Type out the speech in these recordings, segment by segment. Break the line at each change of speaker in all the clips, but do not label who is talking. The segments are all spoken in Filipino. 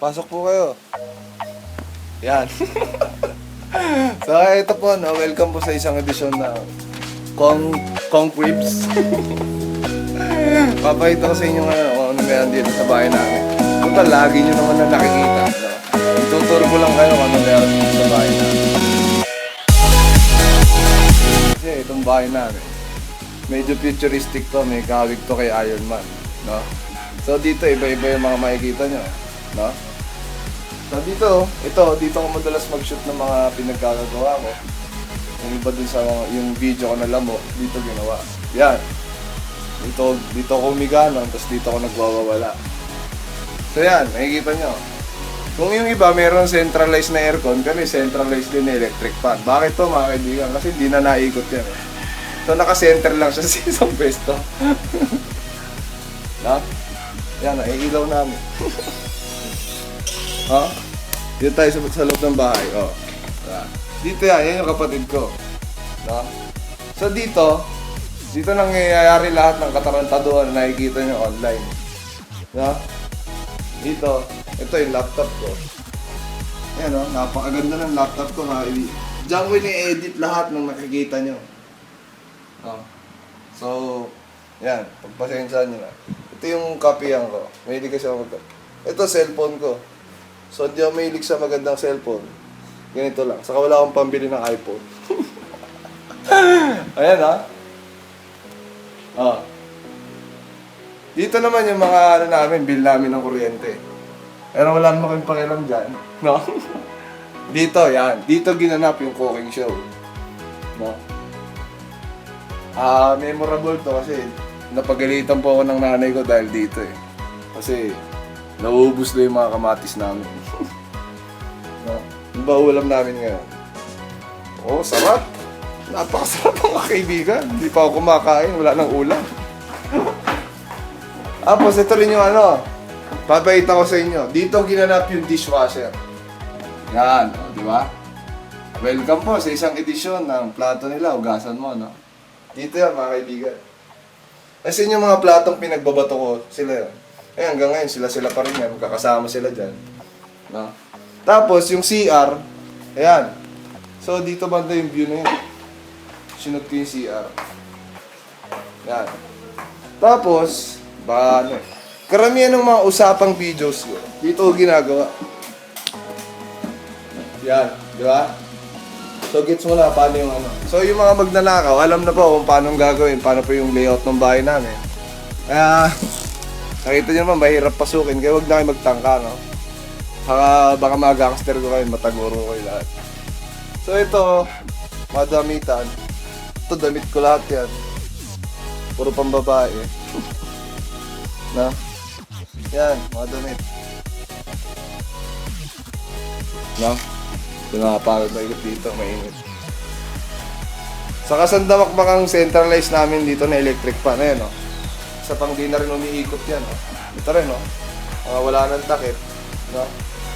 Pasok po kayo. Yan. So, ito po, no? Welcome po sa isang edisyon na Kong Cribs. Papakita ko sa inyo nga kung ano meron dito sa bahay namin. Total, lagi nyo naman na nakikita. No? Ituturo ko lang kayo kung ano meron dito sa bahay namin. Kasi itong bahay namin, medyo futuristic to. May kawig to kay Iron Man. No? So, dito, iba-iba yung mga makikita nyo. No? So dito ako madalas mag-shoot ng mga pinagkagagawa ko. Yung iba dun sa yung video ko na lamo, dito ginawa. Yan. Dito ako umigano, tapos dito ako nagwawawala. So yan, makikita nyo. Kung yung iba meron centralized na aircon, kami centralized din na electric fan. Bakit to mga kaibigan? Kasi hindi na naikot yan. So naka-center lang siya sa isang pwesto. No? Yan, naiilaw namin. Oh, dito tayo sa loob ng bahay. Oh. Dito yan yung kapatid ko. No? So dito nangyayari lahat ng katarantaduhan na nakikita nyo online. No? Dito, ito yung laptop ko. Yan o, napakaganda ng laptop ko. Diyan ko ini-edit lahat ng nakikita nyo. No? So, yan, pagpasensyahan nyo na. Ito yung kapiyan ko. Mahilig kasi ako mag- Ito, cellphone ko. So, di ako mahilig sa magandang cellphone. Ganito lang. Saka wala akong pambili ng iPhone. Ayan ha. Oh. Dito naman yung mga ano namin, bill namin ng kuryente. Pero wala naman kayong pakialam dyan. No? Dito, yan. Dito ginanap yung cooking show. No? Memorable to kasi napagalitan po ako ng nanay ko dahil dito eh. Kasi nauubos na yung mga kamatis namin. No? Ano ba ulam namin ngayon? Oh, sarap! Napakasarap mga kaibigan. Hindi pa ako kumakain, wala nang ulam. Tapos ito rin yung ano, papakita ko sa inyo. Dito ginanap yung dishwasher. Yan, oh, di ba? Welcome po sa isang edisyon ng plato nila. Ugasan mo, no? Dito yan mga kaibigan. Kasi yung mga platong pinagbabato ko, sila yun. Eh, hanggang ngayon, sila pa rin yan. Magkakasama sila dyan. No? Tapos, yung CR, ayan. So, dito banda yung view na yun. Sinot ko yung CR. Ayan. Tapos, karamihan ng mga usapang videos ko, dito ko ginagawa. Yan, di ba? So, gets mo na paano yung ano. So, yung mga magnanakaw, alam na po kung paano gagawin, paano po yung layout ng bahay namin. Kaya, nakita nyo naman, mahirap pasukin, kaya huwag na kayo magtangka, no? Baka mag-gangster ko kayo, mataguro kayo lahat. So ito, madamitan. Ito, damit ko lahat yan. Puro pang babae. Na? Yan, mga damit. No? Ito nakapagod na ikot dito, mainit. Saka sandamakmakang centralized namin dito na electric fan, ayan, no? Sa pang di na rin umiikot yan, no? Ito rin, no? Wala nang takip, no?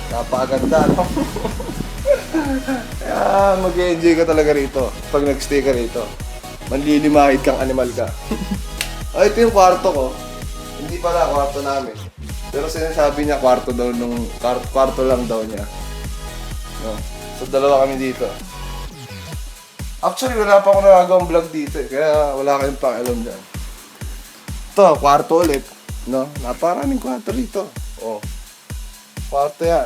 Napakaganda, no? Kaya mag-enjoy ka talaga rito pag nag-stay ka rito. Manlilimahid kang animal ka. Ito yung kwarto ko. Hindi pala kwarto namin. Pero sinasabi niya kwarto daw kwarto lang daw niya. No? So dalawa kami dito. Actually wala pa ako nagagawang vlog dito eh. Kaya wala kayong pakialam dyan. Ito, kwarto ulit. No? Naparaming kwarto rito. Oh. Kwarto yan.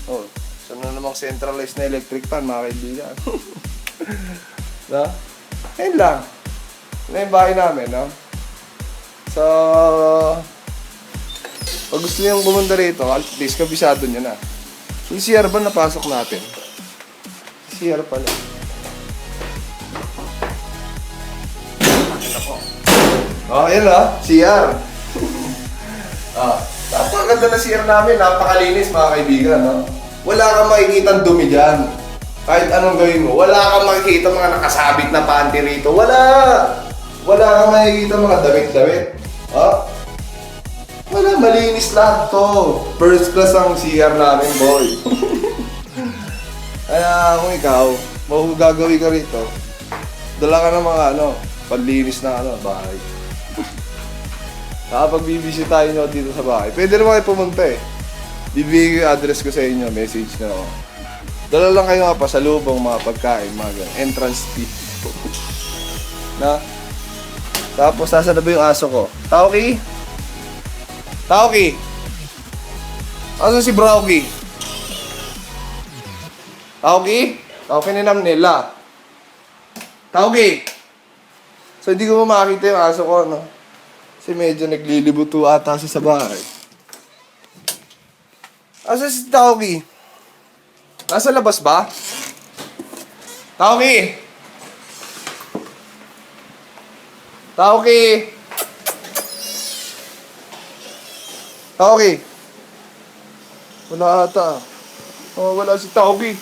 Oh. So na namang centralized na electric fan mga kaibigan. No? Ayun lang. Ito yung bahay namin, no? So, pag gusto niyong pumunta rito, at least kabisado niyo na. Yung CR ba napasok natin? CR pala. Oh, ayun ah, CR. Napakaganda na CR namin, napakalinis mga kaibigan, no? Wala kang makikitang dumi dyan. Kahit anong gawin mo, wala kang makikita mga nakasabit na panty rito. Wala kang makikita mga damit-damit. Oh? Wala, malinis lahat to. First class ang CR namin, boy. Kaya kung ikaw, gagawin ka rito, dala ka ng mga panlinis na bahay. Kapag bibisitahin nyo dito sa bahay, pwede naman kayo pumunta eh. Bibigay ko yung address ko sa inyo, message na ako. Dala lang kayo nga pasalubong, mga pagkain, mga ganun. Entrance fee. Na? Tapos, nasa na ba yung aso ko? Tauki? Tauki? Asan si Browkie? Tauki? Tauki ninam nila. Tauki? So, hindi ko makakita yung aso ko, no? Kasi medyo naglilibuto ata siya sa bahay. Asan si Tauki? Nasa labas ba? Tauki! Tauki! Tauki! Wala ata. Oh, wala si Tauki.